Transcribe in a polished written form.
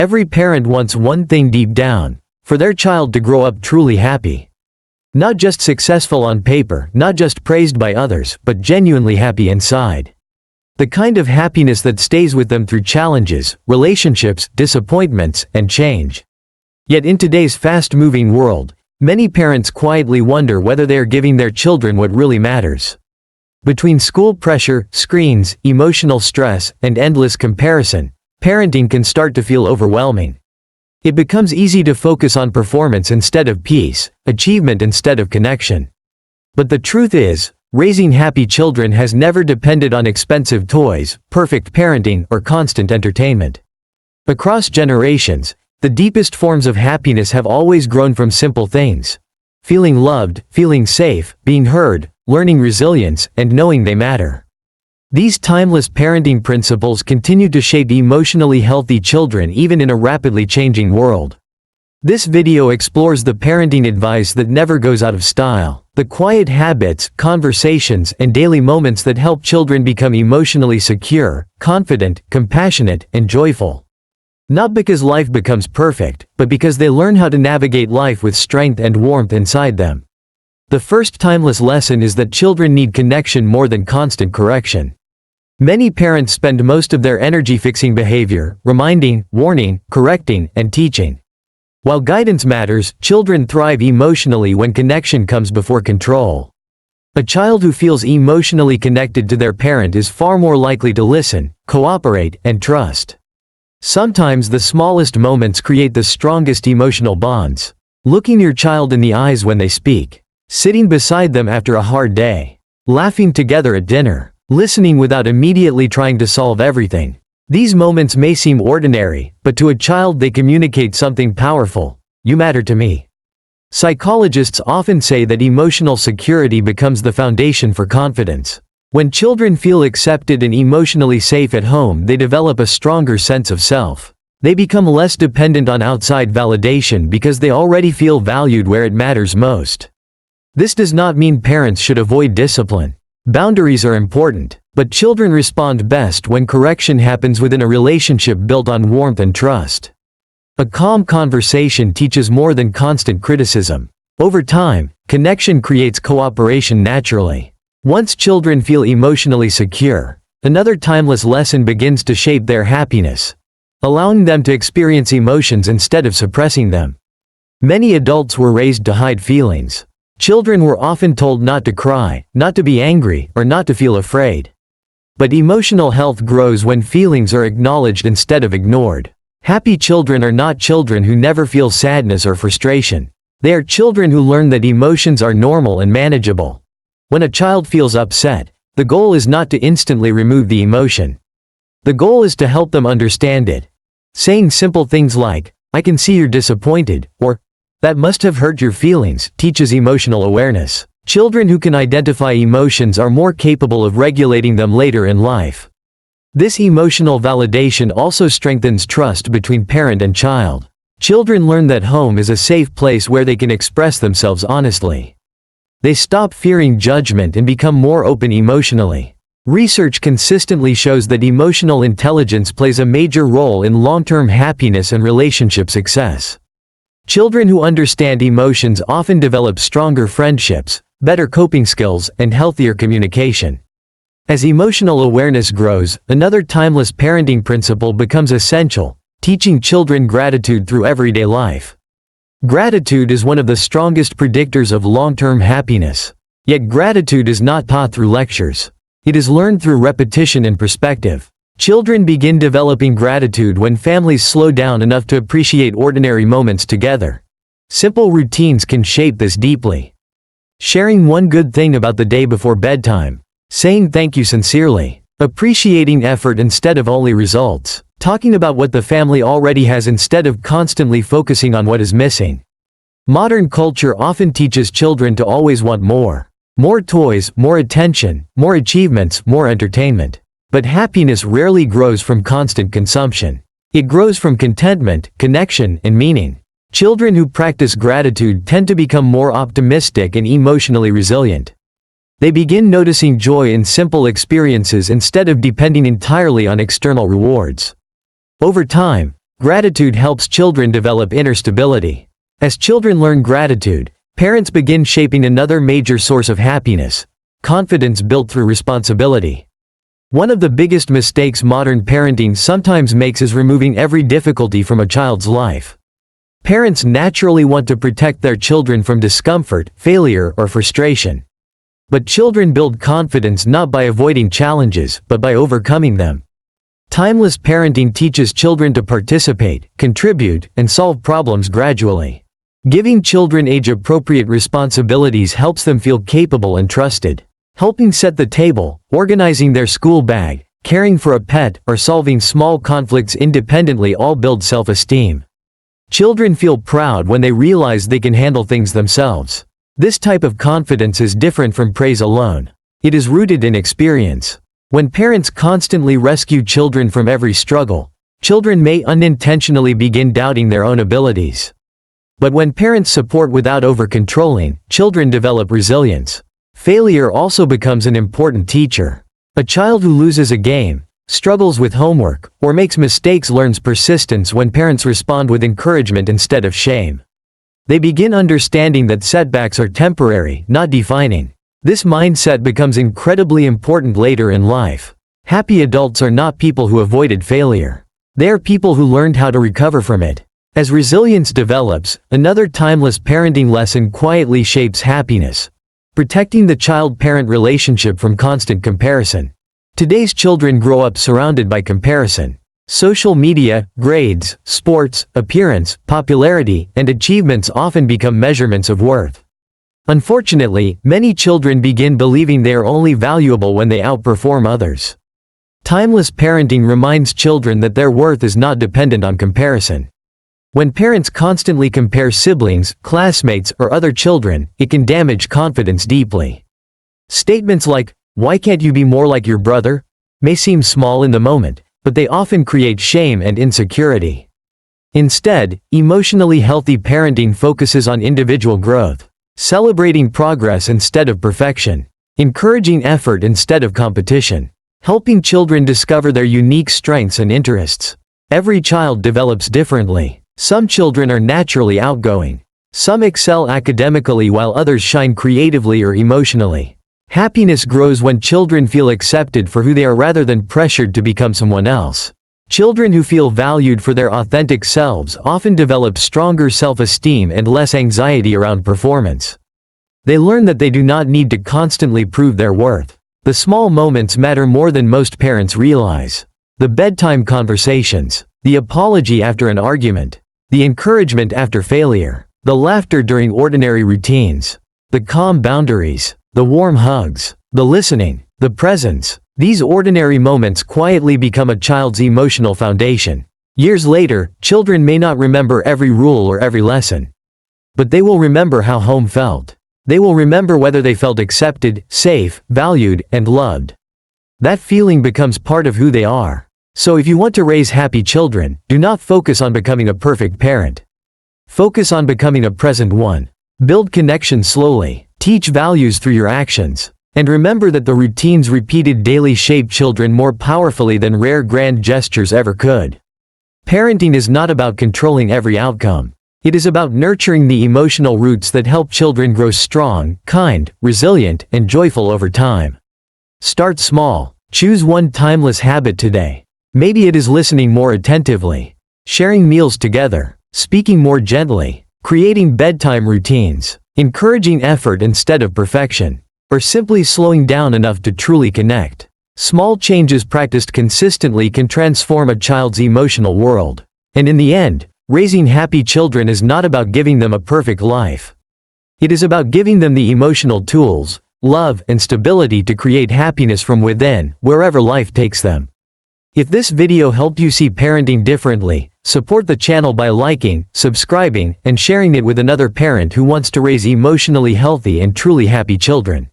Every parent wants one thing deep down: for their child to grow up truly happy. Not just successful on paper, not just praised by others, but genuinely happy inside. The kind of happiness that stays with them through challenges, relationships, disappointments, and change. Yet in today's fast-moving world, many parents quietly wonder whether they are giving their children what really matters. Between school pressure, screens, emotional stress, and endless comparison, parenting can start to feel overwhelming. It becomes easy to focus on performance instead of peace, achievement instead of connection. But the truth is, raising happy children has never depended on expensive toys, perfect parenting, or constant entertainment. Across generations, the deepest forms of happiness have always grown from simple things: feeling loved, feeling safe, being heard, learning resilience, and knowing they matter. These timeless parenting principles continue to shape emotionally healthy children even in a rapidly changing world. This video explores the parenting advice that never goes out of style, the quiet habits, conversations, and daily moments that help children become emotionally secure, confident, compassionate, and joyful. Not because life becomes perfect, but because they learn how to navigate life with strength and warmth inside them. The first timeless lesson is that children need connection more than constant correction. Many parents spend most of their energy fixing behavior, reminding, warning, correcting, and teaching. While guidance matters, children thrive emotionally when connection comes before control. A child who feels emotionally connected to their parent is far more likely to listen, cooperate, and trust. Sometimes the smallest moments create the strongest emotional bonds. Looking your child in the eyes when they speak, sitting beside them after a hard day, laughing together at dinner, listening without immediately trying to solve everything. These moments may seem ordinary, but to a child they communicate something powerful: you matter to me. Psychologists often say that emotional security becomes the foundation for confidence. When children feel accepted and emotionally safe at home, they develop a stronger sense of self. They become less dependent on outside validation because they already feel valued where it matters most. This does not mean parents should avoid discipline. Boundaries are important, but children respond best when correction happens within a relationship built on warmth and trust. A calm conversation teaches more than constant criticism. Over time, connection creates cooperation naturally. Once children feel emotionally secure, another timeless lesson begins to shape their happiness, allowing them to experience emotions instead of suppressing them. Many adults were raised to hide feelings. Children were often told not to cry, not to be angry, or not to feel afraid. But emotional health grows when feelings are acknowledged instead of ignored. Happy children are not children who never feel sadness or frustration. They are children who learn that emotions are normal and manageable. When a child feels upset, the goal is not to instantly remove the emotion. The goal is to help them understand it. Saying simple things like, "I can see you're disappointed," or "that must have hurt your feelings," teaches emotional awareness. Children who can identify emotions are more capable of regulating them later in life. This emotional validation also strengthens trust between parent and child. Children learn that home is a safe place where they can express themselves honestly. They stop fearing judgment and become more open emotionally. Research consistently shows that emotional intelligence plays a major role in long-term happiness and relationship success. Children who understand emotions often develop stronger friendships, better coping skills, and healthier communication. As emotional awareness grows, another timeless parenting principle becomes essential: teaching children gratitude through everyday life. Gratitude is one of the strongest predictors of long-term happiness. Yet gratitude is not taught through lectures. It is learned through repetition and perspective. Children begin developing gratitude when families slow down enough to appreciate ordinary moments together. Simple routines can shape this deeply. Sharing one good thing about the day before bedtime. Saying thank you sincerely. Appreciating effort instead of only results. Talking about what the family already has instead of constantly focusing on what is missing. Modern culture often teaches children to always want more. More toys, more attention, more achievements, more entertainment. But happiness rarely grows from constant consumption. It grows from contentment, connection, and meaning. Children who practice gratitude tend to become more optimistic and emotionally resilient. They begin noticing joy in simple experiences instead of depending entirely on external rewards. Over time, Gratitude helps children develop inner stability. As children learn gratitude, parents begin shaping another major source of happiness: confidence built through responsibility. One of the biggest mistakes modern parenting sometimes makes is removing every difficulty from a child's life. Parents naturally want to protect their children from discomfort, failure, or frustration. But children build confidence not by avoiding challenges, but by overcoming them. Timeless parenting teaches children to participate, contribute, and solve problems gradually. Giving children age-appropriate responsibilities helps them feel capable and trusted. Helping set the table, organizing their school bag, caring for a pet, or solving small conflicts independently all build self-esteem. Children feel proud when they realize they can handle things themselves. This type of confidence is different from praise alone. It is rooted in experience. When parents constantly rescue children from every struggle, children may unintentionally begin doubting their own abilities. But when parents support without over-controlling, children develop resilience. Failure also becomes an important teacher. A child who loses a game, struggles with homework, or makes mistakes learns persistence when parents respond with encouragement instead of shame. They begin understanding that setbacks are temporary, not defining. This mindset becomes incredibly important later in life. Happy adults are not people who avoided failure. They are people who learned how to recover from it. As resilience develops, another timeless parenting lesson quietly shapes happiness: protecting the child-parent relationship from constant comparison. Today's children grow up surrounded by comparison. Social media, grades, sports, appearance, popularity, and achievements often become measurements of worth. Unfortunately, many children begin believing they are only valuable when they outperform others. Timeless parenting reminds children that their worth is not dependent on comparison. When parents constantly compare siblings, classmates, or other children, it can damage confidence deeply. Statements like, "Why can't you be more like your brother?" may seem small in the moment, but they often create shame and insecurity. Instead, emotionally healthy parenting focuses on individual growth, celebrating progress instead of perfection, encouraging effort instead of competition, helping children discover their unique strengths and interests. Every child develops differently. Some children are naturally outgoing. Some excel academically while others shine creatively or emotionally. Happiness grows when children feel accepted for who they are rather than pressured to become someone else. Children who feel valued for their authentic selves often develop stronger self-esteem and less anxiety around performance. They learn that they do not need to constantly prove their worth. The small moments matter more than most parents realize. The bedtime conversations, the apology after an argument, the encouragement after failure, the laughter during ordinary routines, the calm boundaries, the warm hugs, the listening, the presence. These ordinary moments quietly become a child's emotional foundation. Years later, children may not remember every rule or every lesson. But they will remember how home felt. They will remember whether they felt accepted, safe, valued, and loved. That feeling becomes part of who they are. So if you want to raise happy children, do not focus on becoming a perfect parent. Focus on becoming a present one. Build connection slowly. Teach values through your actions. And remember that the routines repeated daily shape children more powerfully than rare grand gestures ever could. Parenting is not about controlling every outcome. It is about nurturing the emotional roots that help children grow strong, kind, resilient, and joyful over time. Start small. Choose one timeless habit today. Maybe it is listening more attentively, sharing meals together, speaking more gently, creating bedtime routines, encouraging effort instead of perfection, or simply slowing down enough to truly connect. Small changes practiced consistently can transform a child's emotional world. And in the end, raising happy children is not about giving them a perfect life. It is about giving them the emotional tools, love, and stability to create happiness from within, wherever life takes them. If this video helped you see parenting differently, support the channel by liking, subscribing, and sharing it with another parent who wants to raise emotionally healthy and truly happy children.